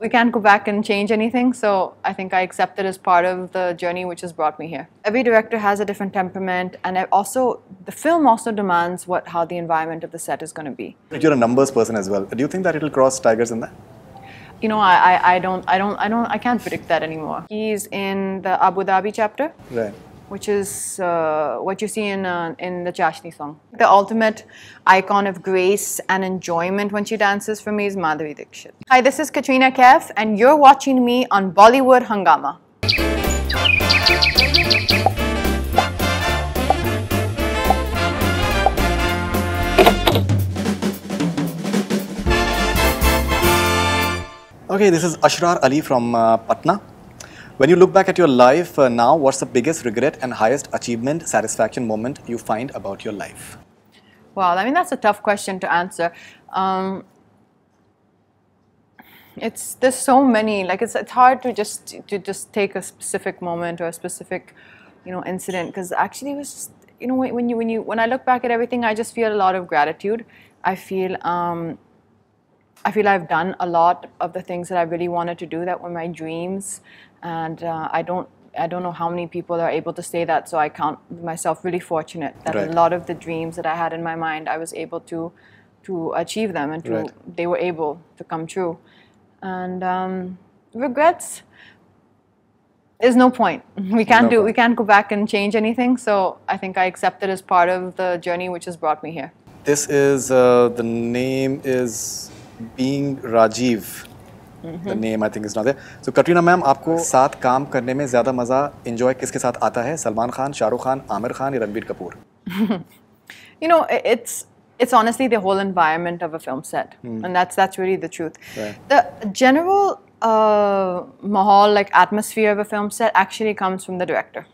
We can't go back and change anything, so I think I accept it as part of the journey which has brought me here. Every director has a different temperament, and the film also demands how the environment of the set is going to be. You're a numbers person as well. Do you think that it'll cross tigers in that? You know, I can't predict that anymore. He's in the Abu Dhabi chapter. Right. Which is what you see in the Chashni song. The ultimate icon of grace and enjoyment when she dances for me is Madhuri Dixit. Hi, this is Katrina Kaif, and you're watching me on Bollywood Hungama. Okay, this is Ashrar Ali from Patna. When you look back at your life now, what's the biggest regret and highest achievement, satisfaction moment you find about your life? Wow, I mean, that's a tough question to answer. There's so many, like it's hard to just take a specific moment or a specific, incident, because actually it was just, when I look back at everything, I just feel a lot of gratitude. I feel I've done a lot of the things that I really wanted to do, that were my dreams. And I don't know how many people are able to say that, so I count myself really fortunate that a lot of the dreams that I had in my mind, I was able to achieve them, and they were able to come true. And regrets, there's no point. We can't go back and change anything. So I think I accept it as part of the journey which has brought me here. This is the name is being Rajiv. The name I think is not there. So Katrina ma'am, आपको साथ काम करने में ज़्यादा मज़ा enjoy किसके साथ आता है? सलमान खान, शाहरुख खान, आमिर खान या Ranbir Kapoor? It's honestly the whole environment of a film set, and that's really the truth. Right. The general mahal, like atmosphere of a film set, actually comes from the director.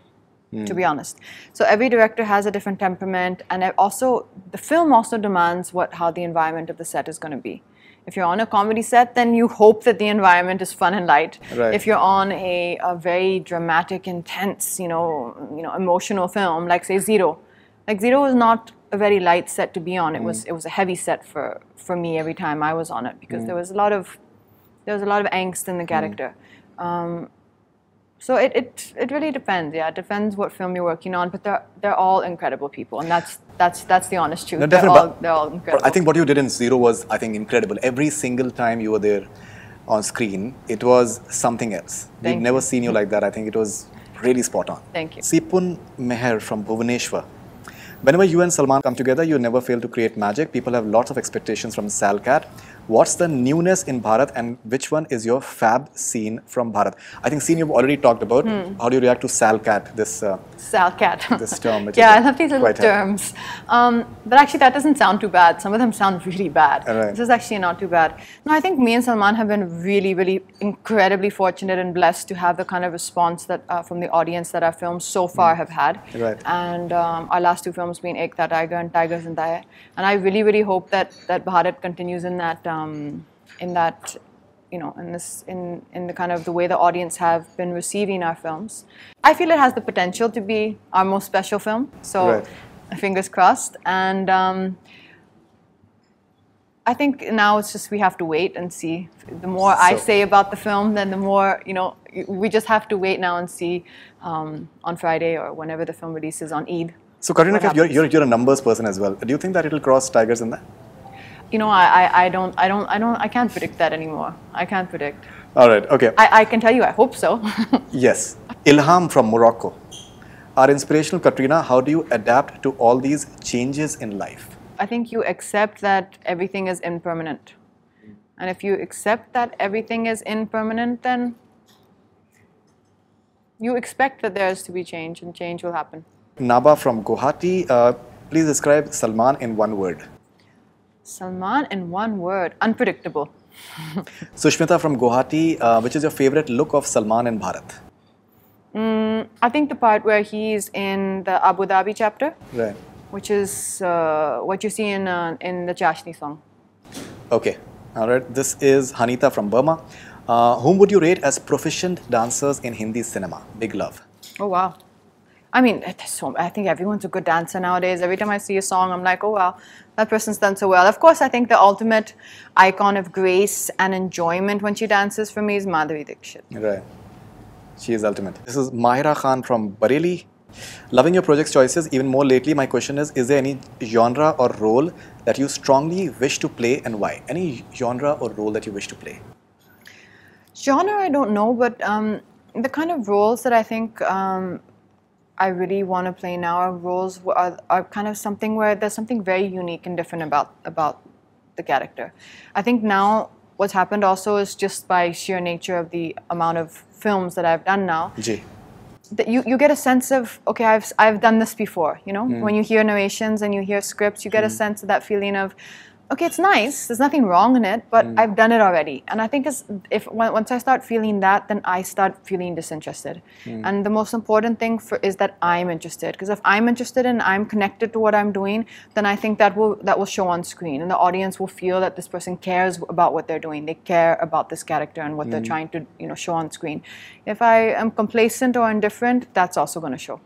To be honest, so every director has a different temperament, and the film also demands how the environment of the set is going to be. If you're on a comedy set, then you hope that the environment is fun and light. Right. If you're on a very dramatic, intense, emotional film, like say Zero, like Zero was not a very light set to be on. It was a heavy set for me every time I was on it, because there was a lot of angst in the character. So it really depends. Yeah, it depends what film you're working on. But they're all incredible people, and that's the honest truth. No, they're all incredible. I think what you did in Zero was, I think, incredible. Every single time you were there on screen, it was something else. We've never seen you like that. I think it was really spot on. Thank you. Sipun Meher from Bhubaneswar. Whenever you and Salman come together, you never fail to create magic. People have lots of expectations from Sal-Kat. What's the newness in Bharat, and which one is your fab scene from Bharat? I think scene you've already talked about. How do you react to Sal-Kat, Sal-Kat. this term? Yeah, I love these little terms. But actually, that doesn't sound too bad. Some of them sound really bad. Right. This is actually not too bad. No, I think me and Salman have been really, really incredibly fortunate and blessed to have the kind of response that from the audience that our films so far have had. Right. And our last two films being Ek Tha Tiger and Tiger Zinda Hai. And I really, really hope that Bharat continues in that. In the kind of the way the audience have been receiving our films. I feel it has the potential to be our most special film, so fingers crossed. And I think now it's just we have to wait and see. The more I say about the film, then the more, we just have to wait now and see on Friday or whenever the film releases on Eid. So Katrina Kaif, you're a numbers person as well. Do you think that it'll cross tigers in that? I can't predict that anymore. I can't predict. All right, okay. I can tell you, I hope so. Yes. Ilham from Morocco. Our inspirational Katrina, how do you adapt to all these changes in life? I think you accept that everything is impermanent. And if you accept that everything is impermanent, then you expect that there is to be change, and change will happen. Naba from Guwahati. Please describe Salman in one word. Salman in one word, unpredictable. Sushmita from Guwahati, which is your favorite look of Salman in Bharat? I think the part where he's in the Abu Dhabi chapter, right, which is what you see in the Chashni song. Okay, all right. This is Hanita from Burma. Whom would you rate as proficient dancers in Hindi cinema? Big love. Oh wow. I mean, I think everyone's a good dancer nowadays. Every time I see a song, I'm like, oh wow, that person's done so well. Of course, I think the ultimate icon of grace and enjoyment when she dances for me is Madhuri Dixit. Right. She is ultimate. This is Mahira Khan from Bareilly. Loving your project's choices even more lately. My question is there any genre or role that you strongly wish to play and why? Any genre or role that you wish to play? Genre, I don't know, but the kind of roles that I think I really want to play now are kind of something where there's something very unique and different about the character. I think now what's happened also is just by sheer nature of the amount of films that I've done now. That you get a sense of, okay, I've done this before, you know? When you hear narrations and you hear scripts, you get a sense of that feeling of, okay, it's nice, there's nothing wrong in it, but I've done it already. And I think once I start feeling that, then I start feeling disinterested. And the most important thing is that I'm interested. Because if I'm interested and I'm connected to what I'm doing, then I think that will show on screen. And the audience will feel that this person cares about what they're doing. They care about this character and what they're trying to show on screen. If I am complacent or indifferent, that's also going to show.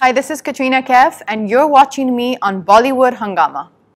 Hi, this is Katrina Kaif, and you're watching me on Bollywood Hungama.